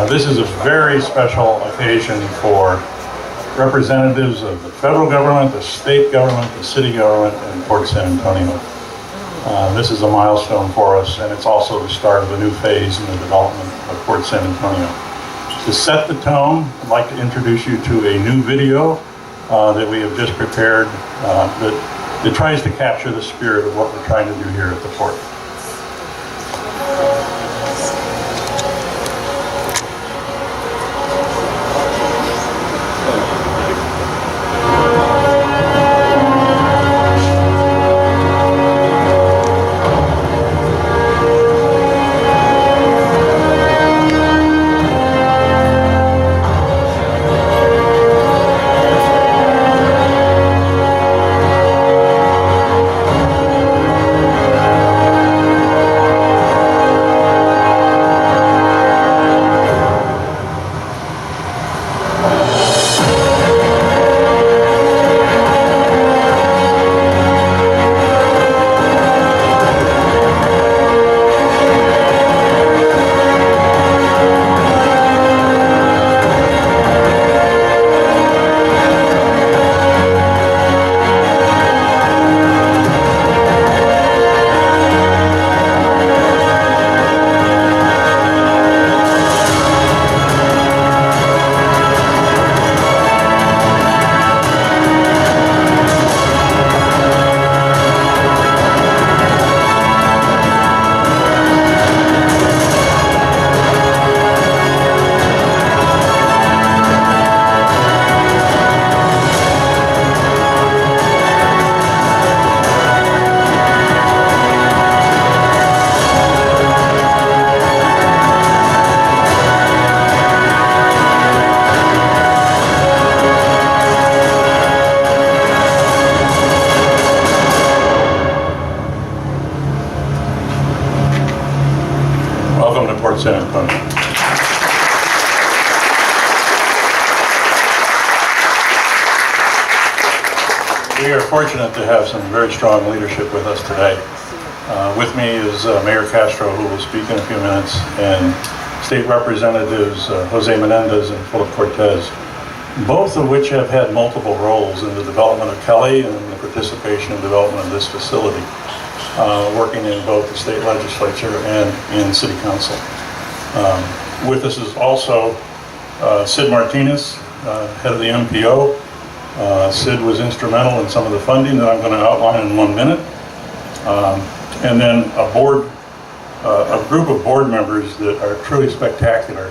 This is a very special occasion for representatives of the federal government, the state government, the city government, and Port San Antonio. This is a milestone for us, and it's also the start of a new phase in the development of Port San Antonio. To set the tone, I'd like to introduce you to a new video that we have just prepared that tries to capture the spirit of what we're trying to do here at the port. San Antonio. We are fortunate to have some very strong leadership with us today. With me is Mayor Castro, who will speak in a few minutes, and State Representatives Jose Menendez and Philip Cortez, both of which have had multiple roles in the development of Kelly and in the participation and development of this facility, working in both the state legislature and in city council. With us is also Sid Martinez, head of the MPO. Sid was instrumental in some of the funding that I'm going to outline in 1 minute. And then a group of board members that are truly spectacular.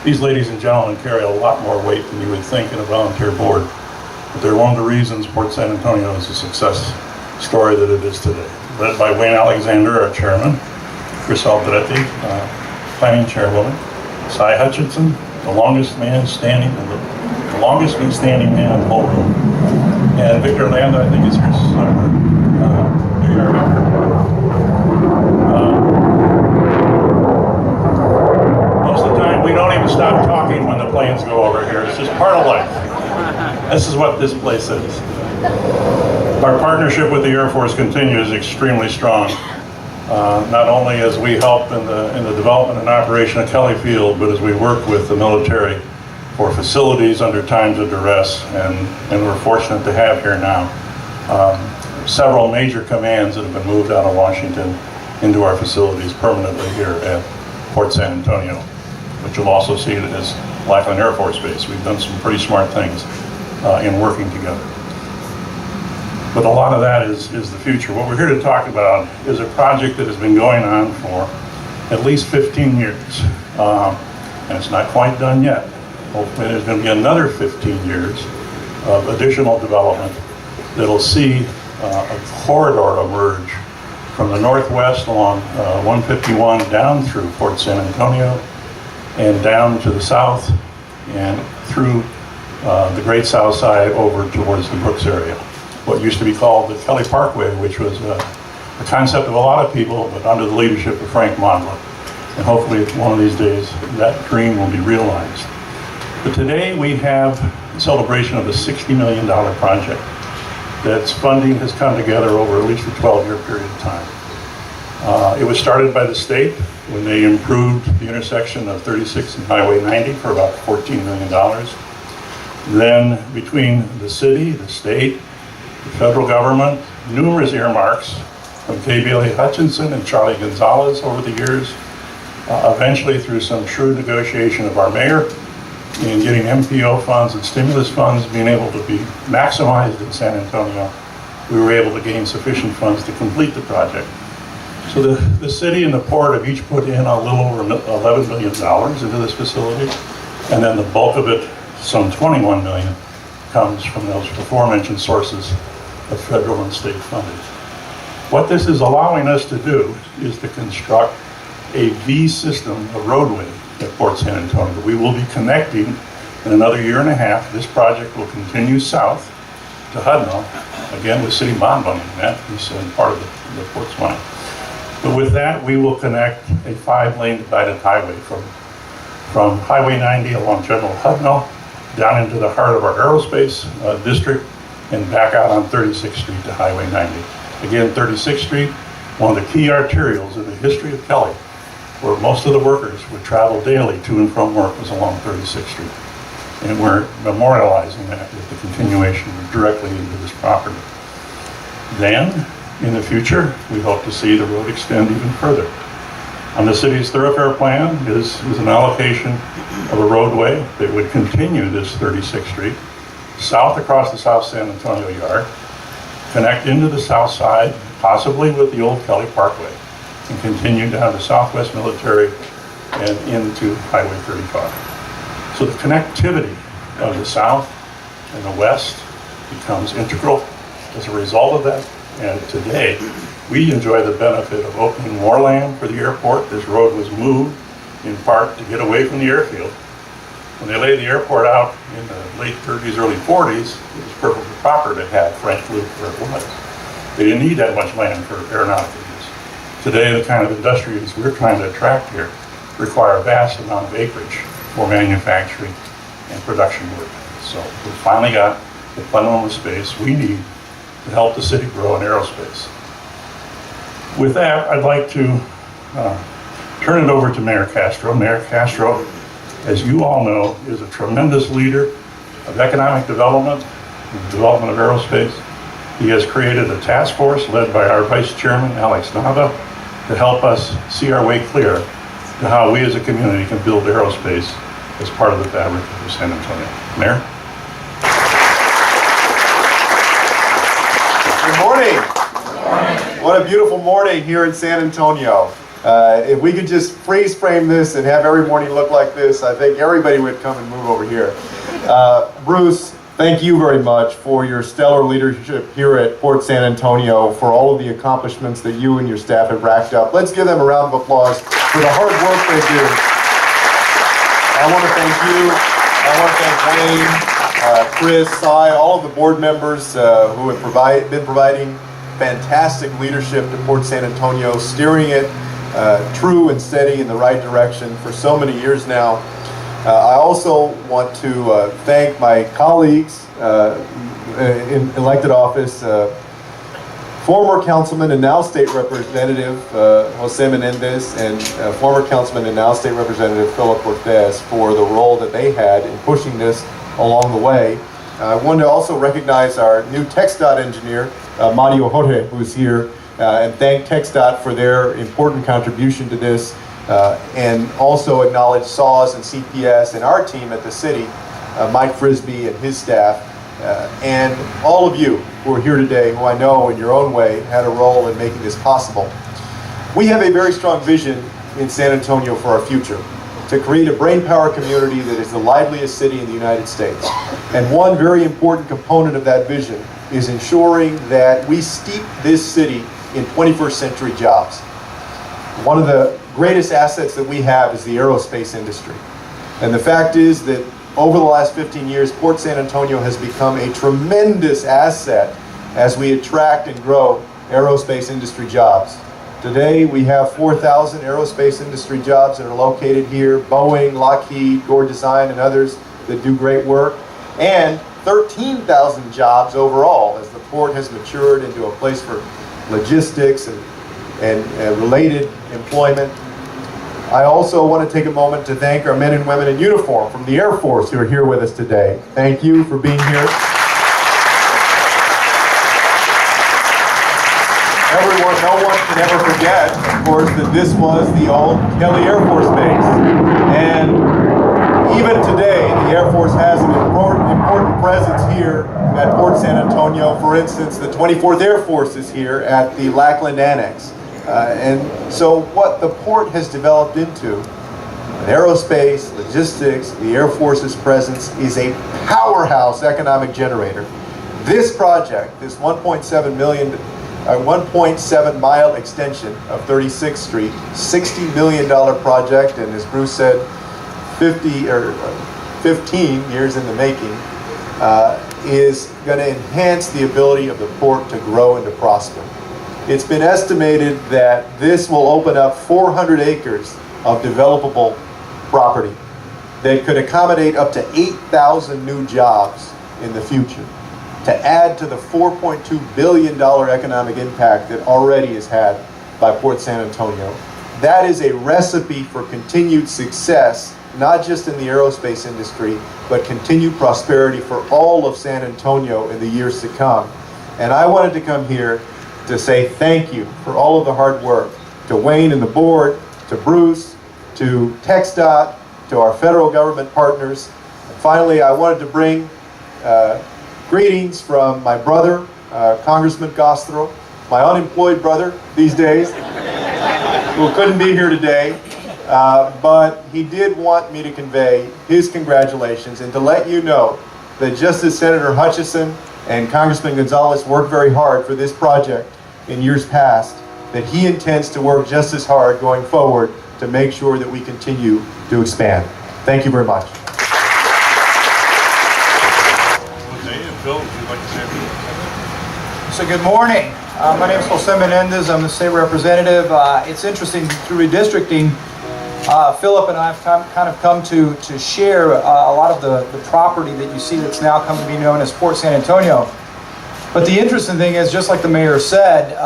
These ladies and gentlemen carry a lot more weight than you would think in a volunteer board. But they're one of the reasons Port San Antonio is a success story that it is today. Led by Wayne Alexander, our chairman, Chris Aldretti, planning chairwoman, Cy Hutchinson, the longest man standing man in the whole room, and Victor Landa, I think is here somewhere. Most of the time, we don't even stop talking when the planes go over here. It's just part of life. This is what this place is. Our partnership with the Air Force continues extremely strong. Not only as we help in the development and operation of Kelly Field, but as we work with the military for facilities under times of duress, and we're fortunate to have here now several major commands that have been moved out of Washington into our facilities permanently here at Port San Antonio, which you'll also see it as Lackland Air Force Base. We've done some pretty smart things in working together. But a lot of that is the future. What we're here to talk about is a project that has been going on for at least 15 years. And it's not quite done yet. Hopefully there's going to be another 15 years of additional development that'll see a corridor emerge from the northwest along 151 down through Port San Antonio and down to the south and through the Great South Side over towards the Brooks area. What used to be called the Kelly Parkway, which was a concept of a lot of people, but under the leadership of Frank Modler. And hopefully one of these days that dream will be realized. But today we have a celebration of a $60 million project that's funding has come together over at least a 12-year period of time. It was started by the state when they improved the intersection of 36 and Highway 90 for about $14 million. Then between the city, the state, the federal government, numerous earmarks from KBLA Hutchinson and Charlie Gonzalez over the years, eventually through some shrewd negotiation of our mayor in getting MPO funds and stimulus funds being able to be maximized in San Antonio, we were able to gain sufficient funds to complete the project. So the city and the port have each put in a little over $11 million into this facility, and then the bulk of it, some $21 million, comes from those aforementioned sources of federal and state funding. What this is allowing us to do is to construct a V system of roadway at Port San Antonio. We will be connecting in another year and a half. This project will continue south to Hudno, again with city bond money. That is part of the port's money. But with that, we will connect a 5-lane divided highway from Highway 90 along General Hudno down into the heart of our aerospace district and back out on 36th Street to Highway 90. Again, 36th Street, one of the key arterials in the history of Kelly, where most of the workers would travel daily to and from work, was along 36th Street. And we're memorializing that with the continuation directly into this property. Then, in the future, we hope to see the road extend even further. On the city's thoroughfare plan is an allocation of a roadway that would continue this 36th Street, south across the South San Antonio Yard, connect into the south side, possibly with the old Kelly Parkway, and continue down to Southwest Military and into Highway 35. So the connectivity of the south and the west becomes integral as a result of that. And today, we enjoy the benefit of opening more land for the airport. This road was moved in part to get away from the airfield. When they laid the airport out in the late 30s, early 40s, it was perfectly proper to have French Loop where it was. They didn't need that much land for aeronautical use. Today, the kind of industries we're trying to attract here require a vast amount of acreage for manufacturing and production work. So we finally got the plenum of space we need to help the city grow in aerospace. With that, I'd like to turn it over to Mayor Castro. Mayor Castro, as you all know, is a tremendous leader of economic development and development of aerospace. He has created a task force led by our Vice Chairman, Alex Nava, to help us see our way clear to how we as a community can build aerospace as part of the fabric of San Antonio. Mayor? Good morning. What a beautiful morning here in San Antonio. If we could just freeze frame this and have every morning look like this, I think everybody would come and move over here. Bruce, thank you very much for your stellar leadership here at Port San Antonio, for all of the accomplishments that you and your staff have racked up. Let's give them a round of applause for the hard work they do. I want to thank you. I want to thank Wayne, Chris, Cy, all of the board members who have been providing fantastic leadership to Port San Antonio, steering it true and steady in the right direction for so many years now. I also want to thank my colleagues in elected office, former councilman and now state representative Jose Menendez, and former councilman and now state representative Philip Cortez for the role that they had in pushing this along the way. I want to also recognize our new TxDOT engineer, Mario Jorge, who's here, and thank TxDOT for their important contribution to this, and also acknowledge SAWS and CPS and our team at the city, Mike Frisbee and his staff, and all of you who are here today, who I know in your own way had a role in making this possible. We have a very strong vision in San Antonio for our future, to create a brainpower community that is the liveliest city in the United States. And one very important component of that vision is ensuring that we steep this city in 21st century jobs. One of the greatest assets that we have is the aerospace industry. And the fact is that over the last 15 years, Port San Antonio has become a tremendous asset as we attract and grow aerospace industry jobs. Today, we have 4,000 aerospace industry jobs that are located here, Boeing, Lockheed, Gore Design, and others that do great work, and 13,000 jobs overall as the port has matured into a place for logistics and and related employment. I also want to take a moment to thank our men and women in uniform from the Air Force who are here with us today. Thank you for being here. No one can ever forget, of course, that this was the old Kelly Air Force Base. And even today, the Air Force has an important presence here at Port San Antonio. For instance, the 24th Air Force is here at the Lackland Annex. And so what the port has developed into, aerospace, logistics, the Air Force's presence, is a powerhouse economic generator. This project, this 1.7 mile extension of 36th Street, $60 million project, and as Bruce said, 15 years in the making, is going to enhance the ability of the port to grow and to prosper. It's been estimated that this will open up 400 acres of developable property that could accommodate up to 8,000 new jobs in the future, to add to the $4.2 billion economic impact that already is had by Port San Antonio. That is a recipe for continued success, not just in the aerospace industry, but continued prosperity for all of San Antonio in the years to come. And I wanted to come here to say thank you for all of the hard work to Wayne and the board, to Bruce, to TxDOT, to our federal government partners. And finally, I wanted to bring greetings from my brother, Congressman Castro, my unemployed brother these days, who couldn't be here today, but he did want me to convey his congratulations and to let you know that just as Senator Hutchison and Congressman Gonzalez worked very hard for this project in years past, that he intends to work just as hard going forward to make sure that we continue to expand. Thank you very much. Phil, would you like to say a few? So good morning. My name is Jose Menendez. I'm the state representative. It's interesting, through redistricting, Philip and I have kind of come to share a lot of the property that you see that's now come to be known as Port San Antonio. But the interesting thing is, just like the mayor said,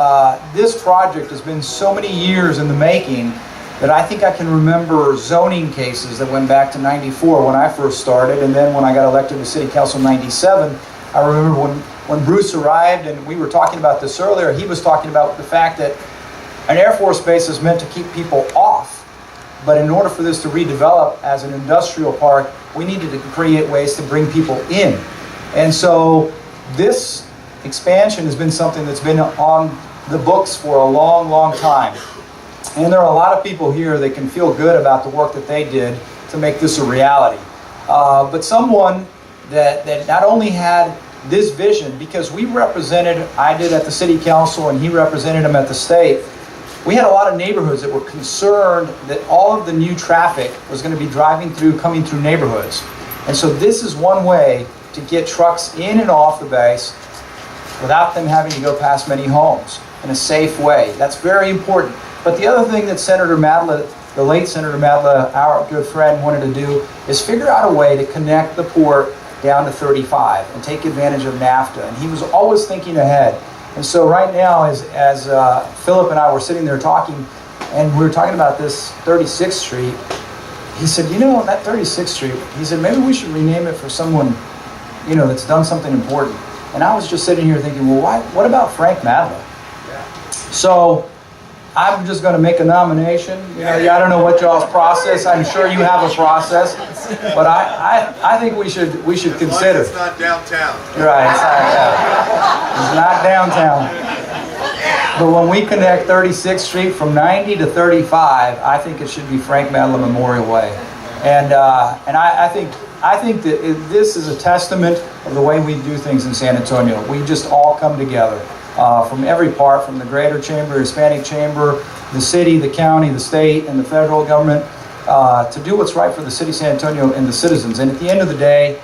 this project has been so many years in the making that I think I can remember zoning cases that went back to '94 when I first started, and then when I got elected to City Council in '97. I remember when Bruce arrived, and we were talking about this earlier, he was talking about the fact that an Air Force base is meant to keep people off. But in order for this to redevelop as an industrial park, we needed to create ways to bring people in. And so this expansion has been something that's been on the books for a long, long time. And there are a lot of people here that can feel good about the work that they did to make this a reality. But someone that not only had this vision, because I did at the city council and he represented them at the state, we had a lot of neighborhoods that were concerned that all of the new traffic was going to be coming through neighborhoods. And so this is one way to get trucks in and off the base without them having to go past many homes in a safe way. That's very important. But the other thing that Senator Madla, the late Senator Madla, our good friend, wanted to do is figure out a way to connect the port down to 35 and take advantage of NAFTA. And he was always thinking ahead. And so right now, as Philip and I were sitting there talking, and we were talking about this 36th Street, he said, you know, that 36th Street, he said, maybe we should rename it for someone, you know, that's done something important. And I was just sitting here thinking, well, what about Frank Madla? Yeah. So I'm just going to make a nomination. You know, I don't know what y'all's process. I'm sure you have a process, but I think we should consider. It's not downtown. Right. It's not downtown. But when we connect 36th Street from 90 to 35, I think it should be Frank Madla Memorial Way. And I think that this is a testament of the way we do things in San Antonio. We just all come together. From every part, from the Greater Chamber, Hispanic Chamber, the city, the county, the state, and the federal government, to do what's right for the city of San Antonio and the citizens. And at the end of the day,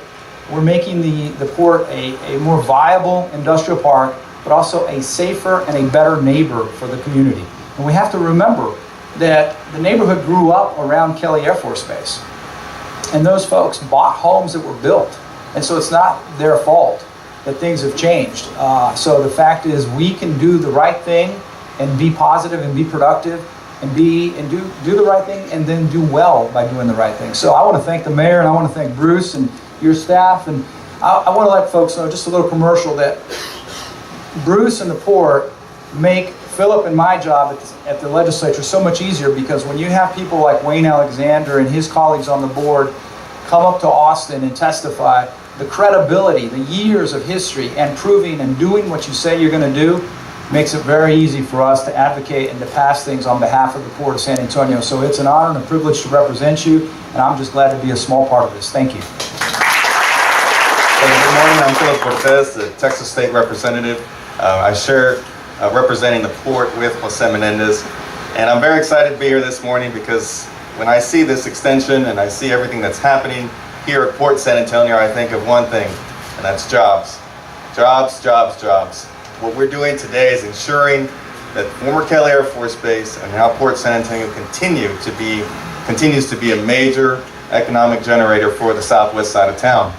we're making the port a more viable industrial park, but also a safer and a better neighbor for the community. And we have to remember that the neighborhood grew up around Kelly Air Force Base. And those folks bought homes that were built. And so it's not their fault that things have changed. So the fact is, we can do the right thing and be positive and be productive and do the right thing and then do well by doing the right thing. So I want to thank the mayor, and I want to thank Bruce and your staff, and I want to let folks know, just a little commercial, that Bruce and the port make Philip and my job at the legislature so much easier, because when you have people like Wayne Alexander and his colleagues on the board come up to Austin and testify, the credibility, the years of history and proving and doing what you say you're going to do makes it very easy for us to advocate and to pass things on behalf of the Port of San Antonio. So it's an honor and a privilege to represent you, and I'm just glad to be a small part of this. Thank you. Good morning, I'm Philip Cortez, the Texas State Representative. I share representing the port with Jose Menendez, and I'm very excited to be here this morning because when I see this extension and I see everything that's happening here at Port San Antonio, I think of one thing, and that's jobs. Jobs, jobs, jobs. What we're doing today is ensuring that former Kelly Air Force Base and now Port San Antonio continues to be a major economic generator for the southwest side of town.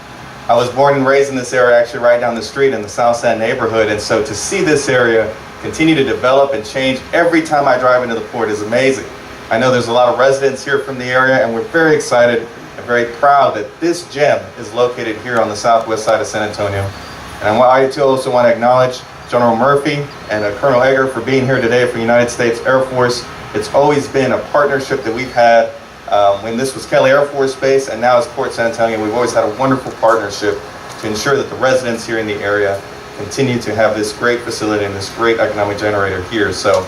I was born and raised in this area, actually right down the street in the South San neighborhood, and so to see this area continue to develop and change every time I drive into the port is amazing. I know there's a lot of residents here from the area, and we're very excited and very proud that this gem is located here on the southwest side of San Antonio. And I also want to acknowledge General Murphy and Colonel Egger for being here today for the United States Air Force. It's always been a partnership that we've had. When this was Kelly Air Force Base and now it's Port San Antonio, we've always had a wonderful partnership to ensure that the residents here in the area continue to have this great facility and this great economic generator here. So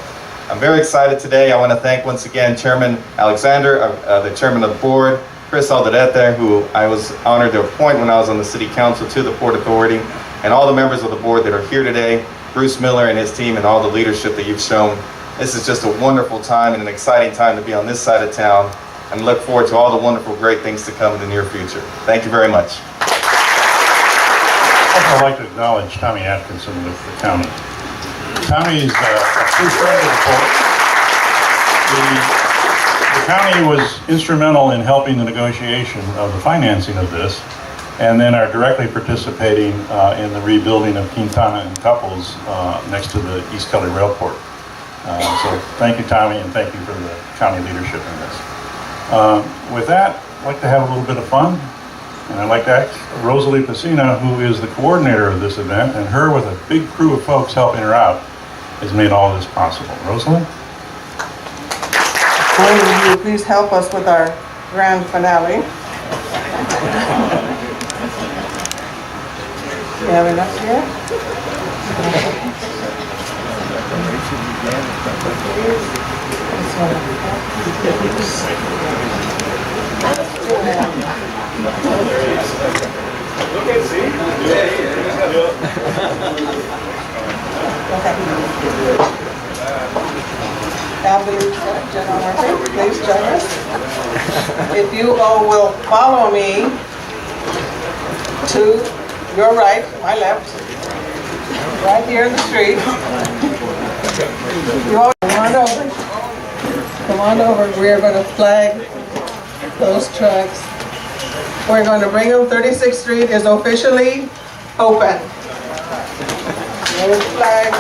I'm very excited today. I want to thank once again Chairman Alexander, the Chairman of the Board, Chris Alderete, who I was honored to appoint when I was on the City Council to the Port Authority, and all the members of the board that are here today, Bruce Miller and his team, and all the leadership that you've shown. This is just a wonderful time and an exciting time to be on this side of town, and look forward to all the wonderful, great things to come in the near future. Thank you very much. I'd like to acknowledge Tommy Atkinson with the county. Tommy is a true friend of the port. The county was instrumental in helping the negotiation of the financing of this, and then are directly participating in the rebuilding of Quintana and Couples next to the East Kelly Railport. So thank you, Tommy, and thank you for the county leadership in this. With that, I'd like to have a little bit of fun, and I'd like to ask Rosalie Pacina, who is the coordinator of this event, and her with a big crew of folks helping her out, has made all this possible. Rosalie? Will you please help us with our grand finale? You have enough here? Now, General Murphy, please join us. If you all will follow me to your right, my left, right here in the street. You all come on over. Come on over. We are going to flag those trucks. We're going to bring them. 36th Street is officially open. There's the flag.